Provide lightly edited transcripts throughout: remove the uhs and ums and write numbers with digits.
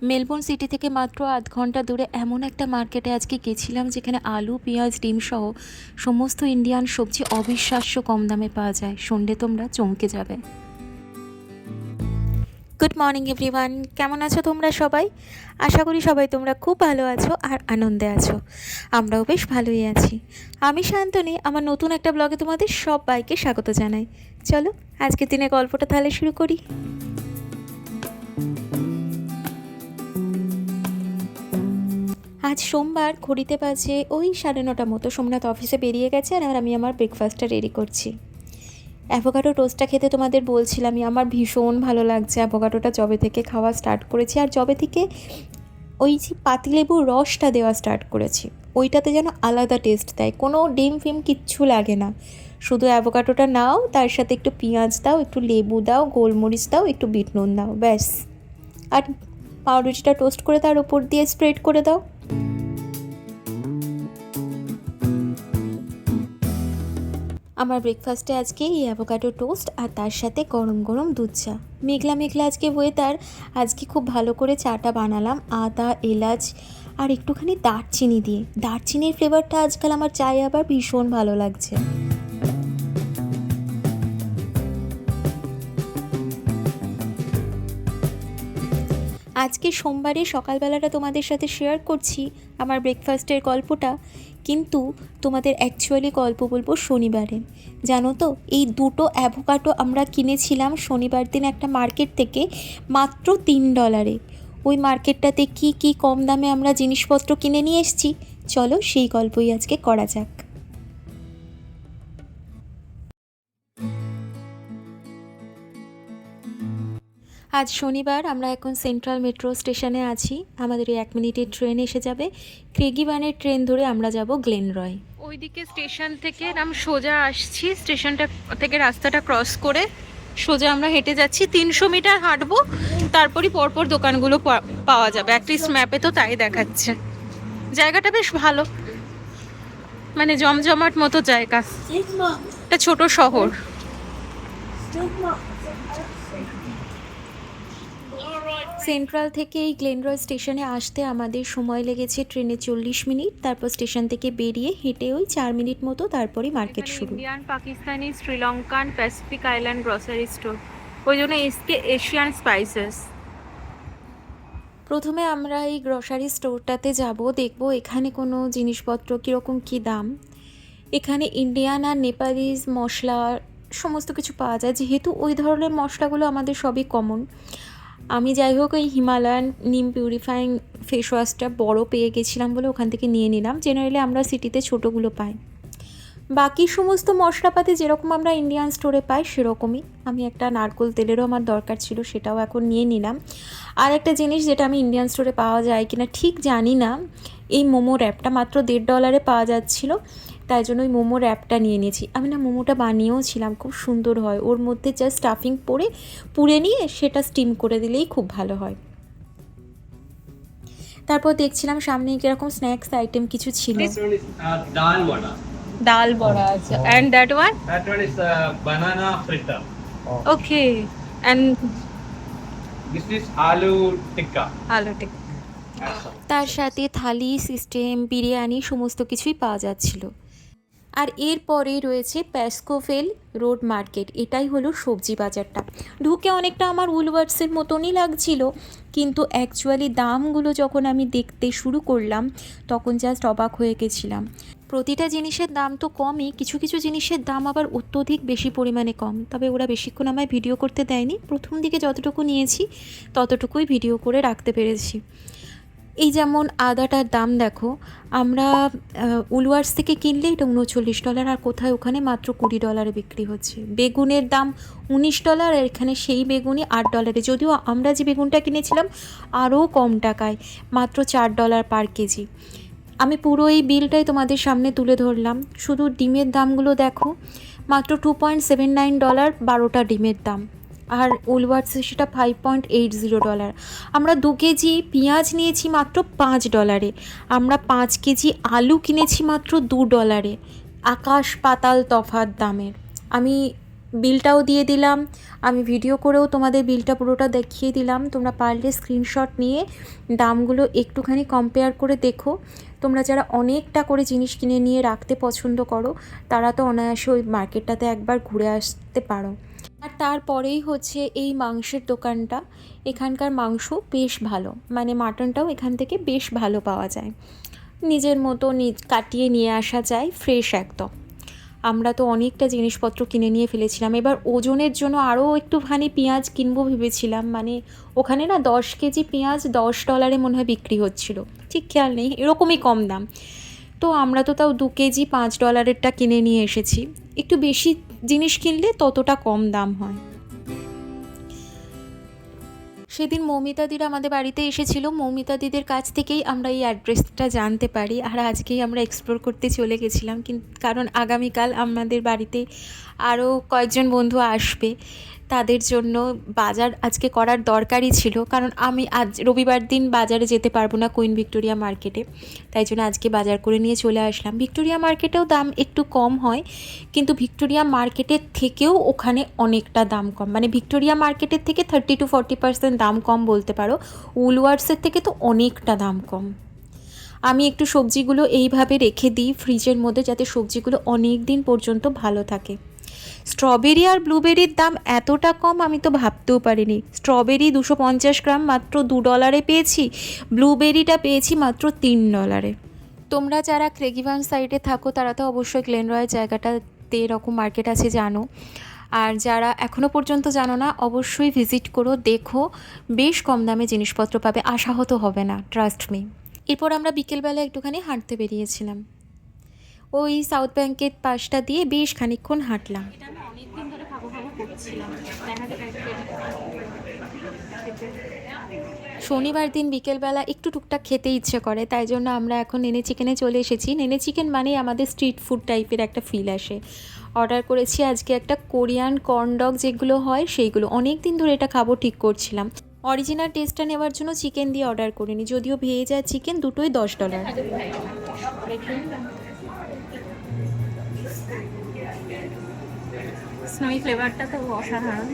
Melbourne city থেকে মাত্র আধ ঘন্টা দূরে এমন একটা মার্কেটে আজকে গেছিলাম যেখানে আলু, পেঁয়াজ, ডিম সহ সমস্ত ইন্ডিয়ান সবজি অবিশ্বাস্য কম দামে পাওয়া যায়। শুনলে তোমরা চমকে যাবে। গুড মর্নিং এভরিওয়ান, কেমন আছো তোমরা সবাই? আশা করি সবাই তোমরা খুব ভালো আছো আর আনন্দে আছো। আমরাও বেশ ভালোই আছি। আমি শান্তনী, আমার নতুন একটা ব্লগে তোমাদের সবাইকে স্বাগত জানাই। চলো আজকের দিনে গল্পটা তাহলে শুরু করি। আজ সোমবার, ঘড়িতে বাজে ওই 9:30 মতো। সোমনাথ অফিসে বেরিয়ে গেছে আর আমি আমার ব্রেকফাস্টটা রেডি করছি। অ্যাভোকাডো টোস্টটা খেতে তোমাদের বলছিলামই, আমার ভীষণ ভালো লাগছে। অ্যাভোকাডোটা যবে থেকে খাওয়া স্টার্ট করেছি আর যবে থেকে ওই যে পাতিলেবুর রসটা দেওয়া স্টার্ট করেছি, ওইটাতে যেন আলাদা টেস্ট দেয়। কোনো ডিম ফিম কিচ্ছু লাগে না, শুধু অ্যাভোকাডোটা নাও, তার সাথে একটু পেঁয়াজ দাও, একটু লেবু দাও, গোলমরিচ দাও, একটু বিট নুন দাও, ব্যাস। আর পাউরুটিটা টোস্ট করে তার উপর দিয়ে স্প্রেড করে দাও। আমার ব্রেকফাস্টে আজকে এই অ্যাভোকাডো টোস্ট আর তার সাথে গরম গরম দুধ চা। মেঘলা মেঘলা আজকে ওয়েদার, আজকে খুব ভালো করে চাটা বানালাম আদা, এলাচ আর একটুখানি দারচিনি দিয়ে। দারচিনির ফ্লেভারটা আজকাল আমার চায়ে আবার ভীষণ ভালো লাগছে। আজকে সোমবারে সকালবেলাটা তোমাদের সাথে শেয়ার করছি আমার ব্রেকফাস্টের গল্পটা, কিন্তু তোমাদের অ্যাকচুয়ালি গল্প বলবো শনিবারে। জানো তো, এই দুটো অ্যাভোকাডো আমরা কিনেছিলাম শনিবার দিন একটা মার্কেট থেকে মাত্র $3। ওই মার্কেটটাতে কি কি কম দামে আমরা জিনিসপত্র কিনে নিয়ে এসেছি, চলো সেই গল্পই আজকে করা যাক। আজ শনিবার, আমরা এখন সেন্ট্রাল মেট্রো স্টেশনে আছি। আমাদের এই 1 মিনিটের ট্রেন এসে যাবে। ক্রেগিবানের ট্রেন ধরে আমরা যাব গ্লেনরয়। ওইদিকে স্টেশন থেকে সোজা আসছি, স্টেশনটা থেকে রাস্তাটা ক্রস করে সোজা আমরা হেঁটে যাচ্ছি। 300 মিটার হাঁটবো, তারপরই পরপর দোকানগুলো পাওয়া যাবে। অ্যাটলিস্ট ম্যাপে তো তাই দেখাচ্ছে। জায়গাটা বেশ ভালো, মানে জমজমাট মতো জায়গা, একটা ছোট শহর। সেন্ট্রাল থেকে এই গ্লেনরয় স্টেশনে আসতে আমাদের সময় লেগেছে ট্রেনে 40 মিনিট। তারপর স্টেশন থেকে বেরিয়ে হেঁটে ওই 4 মিনিট মতো, তারপরই মার্কেট শুরু। Indian, Pakistani, Sri Lankan, Pacific island grocery store, ওই জন্য এসকে এশিয়ান স্পাইসেস। প্রথমে আমরা এই গ্রসারি স্টোরটাতে যাব, দেখব এখানে কোনো জিনিসপত্র কীরকম কী দাম। এখানে ইন্ডিয়ান আর নেপালিজ মশলা সমস্ত কিছু পাওয়া যায়, যেহেতু ওই ধরনের মশলাগুলো আমাদের সবই কমন। আমি যাই হোক এই হিমালয়ান নিম পিউরিফাইং ফেস ওয়াশটা বড় পেয়ে গেছিলাম বলে ওখান থেকে নিয়ে নিলাম। জেনারেলি আমরা সিটিতে ছোটোগুলো পাই। বাকি সমস্ত মশলাপাতি যেরকম আমরা ইন্ডিয়ান স্টোরে পাই সেরকমই। আমি একটা নারকোল তেলেরও আমার দরকার ছিল, সেটাও এখন নিয়ে নিলাম। আর একটা জিনিস যেটা আমি ইন্ডিয়ান স্টোরে পাওয়া যায় কিনা ঠিক জানি না, এই মোমো র্যাপটা মাত্র $1.50 পাওয়া যাচ্ছিলো, তাই জন্য ওই মোমো র্যাপটা নিয়ে নিয়েছি। আমি না মোমোটা বানিয়েও ছিলাম, খুব সুন্দর হয়। ওর মধ্যে জাস্ট স্টাফিং পুড়ে নিয়ে সেটা স্টিম করে দিলেই খুব ভালো হয়। তারপর দেখছিলাম সামনে কিরকম স্ন্যাক্স আইটেম কিছু ছিল। ডাল বড়া আছে, and that one? That one is banana fritter. Okay, and This is aloo tikka. আলু টিক্কা। তার সাথে থালি সিস্টেম, বিরিয়ানি সমস্ত কিছুই পাওয়া যাচ্ছিল। আর এরপরেই রয়েছে প্যাসকোভেল রোড মার্কেট। এটাই হলো সবজি বাজারটা। ঢুকে অনেকটা আমার উলওয়ার্সের মতনই লাগছিল, কিন্তু অ্যাকচুয়ালি দামগুলো যখন আমি দেখতে শুরু করলাম তখন জাস্ট অবাক হয়ে গেছিলাম। প্রতিটা জিনিসের দাম তো কমই, কিছু কিছু জিনিসের দাম আবার অত্যধিক বেশি পরিমাণে কম। তবে ওরা বেশিক্ষণ আমায় ভিডিও করতে দেয়নি, প্রথম দিকে যতটুকু নিয়েছি ততটুকুই ভিডিও করে রাখতে পেরেছি। এই যেমন আদাটার দাম দেখো, আমরা উলওয়ার্স থেকে কিনলে এটা $39, আর কোথায় ওখানে মাত্র $20 বিক্রি হচ্ছে। বেগুনের দাম $19, আর এখানে সেই বেগুনই $8। যদিও আমরা যে বেগুনটা কিনেছিলাম আরও কম টাকায়, মাত্র $4 পার কেজি। আমি পুরো এই বিলটাই তোমাদের সামনে তুলে ধরলাম। শুধু ডিমের দামগুলো দেখো, মাত্র $2.79 12টা ডিমের দাম, আর উলওয়ার্সে সেটা $5.80। আমরা 2 কেজি পেঁয়াজ নিয়েছি মাত্র $5। আমরা 5 কেজি আলু কিনেছি মাত্র $2। আকাশ পাতাল তফাৎ দামের। আমি বিলটাও দিয়ে দিলাম, আমি ভিডিও করেও তোমাদের বিলটা পুরোটা দেখিয়ে দিলাম। তোমরা পারলে স্ক্রিনশট নিয়ে দামগুলো একটুখানি কম্পেয়ার করে দেখো। তোমরা যারা অনেকটা করে জিনিস কিনে নিয়ে রাখতে পছন্দ করো তারা তো অনায়াসে ওই মার্কেটটাতে একবার ঘুরে আসতে পারো। আর তারপরেই হচ্ছে এই মাংসের দোকানটা। এখানকার মাংস বেশ ভালো, মানে মাটনটাও এখান থেকে বেশ ভালো পাওয়া যায়, নিজের মতো কাটিয়ে নিয়ে আসা যায়, ফ্রেশ একদম। আমরা তো অনেকটা জিনিসপত্র কিনে নিয়ে ফেলেছিলাম। এবার ওজনের জন্য আরও একটুখানি পেঁয়াজ কিনবো ভেবেছিলাম, মানে ওখানে না 10 কেজি পেঁয়াজ $10 মনে হয় বিক্রি হচ্ছিল, ঠিক খেয়াল নেই, এরকমই কম দাম। তো আমরা তো তাও 2 কেজি $5 কিনে নিয়ে এসেছি। একটু বেশি জিনিস কিনলে ততটা কম দাম হয়। সেদিন মৌমিতাদিরা আমাদের বাড়িতে এসেছিলো, মৌমিতাদিদের কাছ থেকেই আমরা এই অ্যাড্রেসটা জানতে পারি। আর আজকেই আমরা এক্সপ্লোর করতে চলে গেছিলাম, কারণ আগামীকাল আমাদের বাড়িতে আরও কয়েকজন বন্ধু আসবে, তাদের জন্য বাজার আজকে করার দরকারই ছিল। কারণ আমি আজ রবিবার দিন বাজারে যেতে পারবো না কুইন ভিক্টোরিয়া মার্কেটে, তাই জন্য আজকে বাজার করে নিয়ে চলে আসলাম। ভিক্টোরিয়া মার্কেটেও দাম একটু কম হয়, কিন্তু ভিক্টোরিয়া মার্কেটের থেকেও ওখানে অনেকটা দাম কম, মানে ভিক্টোরিয়া মার্কেটের থেকে 30 to 40% দাম কম বলতে পারো। উলওয়ার্সের থেকে তো অনেকটা দাম কম। আমি একটু সবজিগুলো এইভাবে রেখে দিই ফ্রিজের মধ্যে, যাতে সবজিগুলো অনেক দিন পর্যন্ত ভালো থাকে। স্ট্রবেরি আর ব্লুবেরির দাম এতটা কম আমি তো ভাবতেও পারিনি। স্ট্রবেরি 250 গ্রাম মাত্র $2 পেয়েছি, ব্লুবেরিটা পেয়েছি মাত্র $3। তোমরা যারা ক্রেগিভান সাইডে থাকো তারা তো অবশ্যই গ্লেনরয় জায়গাটাতে এরকম মার্কেট আছে জানো, আর যারা এখনও পর্যন্ত জানো না অবশ্যই ভিজিট করো, দেখো বেশ কম দামে জিনিসপত্র পাবে, আশাহত হবে না, ট্রাস্ট মি। এরপর আমরা বিকেলবেলা একটুখানি হাঁটতে বেরিয়েছিলাম, ওই সাউথ ব্যাংকের পাশটা দিয়ে বেশ খানিকক্ষণ হাঁটলাম। অনেকদিন ধরে খাবো খাবো করছিলাম, শনিবার দিন বিকেলবেলা একটু টুকটাক খেতে ইচ্ছে করে, তাই জন্য আমরা এখন নেনে চিকেনে চলে এসেছি। নেনে চিকেন মানেই আমাদের স্ট্রিট ফুড টাইপের একটা ফিল আসে। অর্ডার করেছি আজকে একটা কোরিয়ান কর্ন ডগ যেগুলো হয় সেইগুলো, অনেক দিন ধরে এটা খাবো ঠিক করছিলাম। অরিজিনাল টেস্টটা নেওয়ার জন্য চিকেন দিয়ে অর্ডার করিনি, যদিও ভেজ আর চিকেন দুটোই $10। স্নোই ফ্লেভারটা তো অসাধারণ।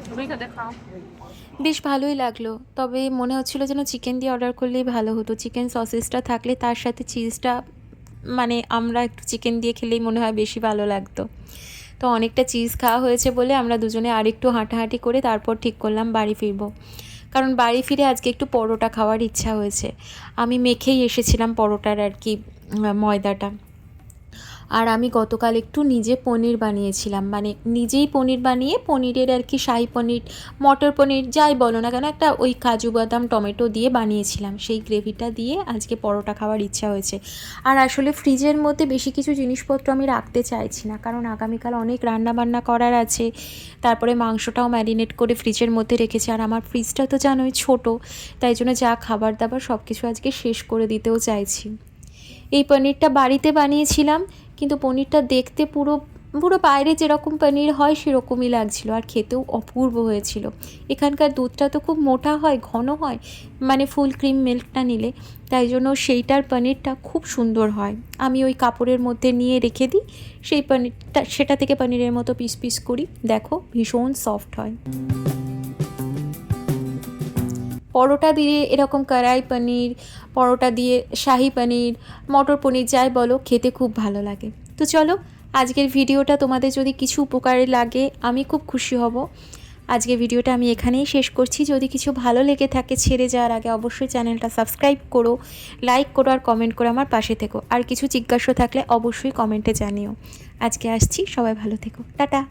তুমি খেতে খাও। বেশ ভালোই লাগলো, তবে মনে হচ্ছিলো যেন চিকেন দিয়ে অর্ডার করলেই ভালো হতো। চিকেন সসেসটা থাকলে তার সাথে চিজটা, মানে আমরা একটু চিকেন দিয়ে খেলেই মনে হয় বেশি ভালো লাগতো। তো অনেকটা চিজ খাওয়া হয়েছে বলে আমরা দুজনে আরেকটু হাঁটাহাঁটি করে তারপর ঠিক করলাম বাড়ি ফিরবো, কারণ বাড়ি ফিরে আজকে একটু পরোটা খাওয়ার ইচ্ছা হয়েছে। আমি মেখেই এসেছিলাম পরোটার আর কি ময়দাটা। আর আমি গতকাল একটু নিজে পনির বানিয়েছিলাম, মানে নিজেই পনির বানিয়ে পনিরের আর কি শাহি পনির, মটর পনির যাই বলো না কেন, একটা ওই কাজু বাদাম টমেটো দিয়ে বানিয়েছিলাম, সেই গ্রেভিটা দিয়ে আজকে পরোটা খাওয়ার ইচ্ছা হয়েছে। আর আসলে ফ্রিজের মধ্যে বেশি কিছু জিনিসপত্র আমি রাখতে চাইছি না, কারণ আগামীকাল অনেক রান্নাবান্না করার আছে। তারপরে মাংসটাও ম্যারিনেট করে ফ্রিজের মধ্যে রেখেছি, আর আমার ফ্রিজটা তো জানোই ছোটো, তাই জন্য যা খাবার দাবার সব কিছু আজকে শেষ করে দিতেও চাইছি। এই পনিরটা বাড়িতে বানিয়েছিলাম, কিন্তু পনিরটা দেখতে পুরো বাইরে যেরকম পনির হয় সেরকমই লাগছিল, আর খেতেও অপূর্ব হয়েছিল। এখানকার দুধটা তো খুব মোটা হয়, ঘন হয়, মানে ফুল ক্রিম মিল্কটা নিলে, তাই জন্য সেইটার পনিরটা খুব সুন্দর হয়। আমি ওই কাপড়ের মধ্যে নিয়ে রেখে দিই সেই পনিরটা, সেটা থেকে পনিরের মতো পিস পিস করি, দেখো ভীষণ সফট হয়। পরোটা দিয়ে এরকম কড়াই পনির, পরোটা দিয়ে শাহি পনির, মটর পনির যাই বলো, খেতে খুব ভালো লাগে। তো চলো, আজকের ভিডিওটা তোমাদের যদি কিছু উপকারে লাগে আমি খুব খুশি হব। আজকের ভিডিওটা আমি এখানেই শেষ করছি। যদি কিছু ভালো লেগে থাকে ছেড়ে যাওয়ার আগে অবশ্যই চ্যানেলটা সাবস্ক্রাইব করো, লাইক করো আর কমেন্ট করে আমার পাশে থেকো। আর কিছু জিজ্ঞাসা থাকলে অবশ্যই কমেন্টে জানিও। আজকে আসছি, সবাই ভালো থেকো, টাটা।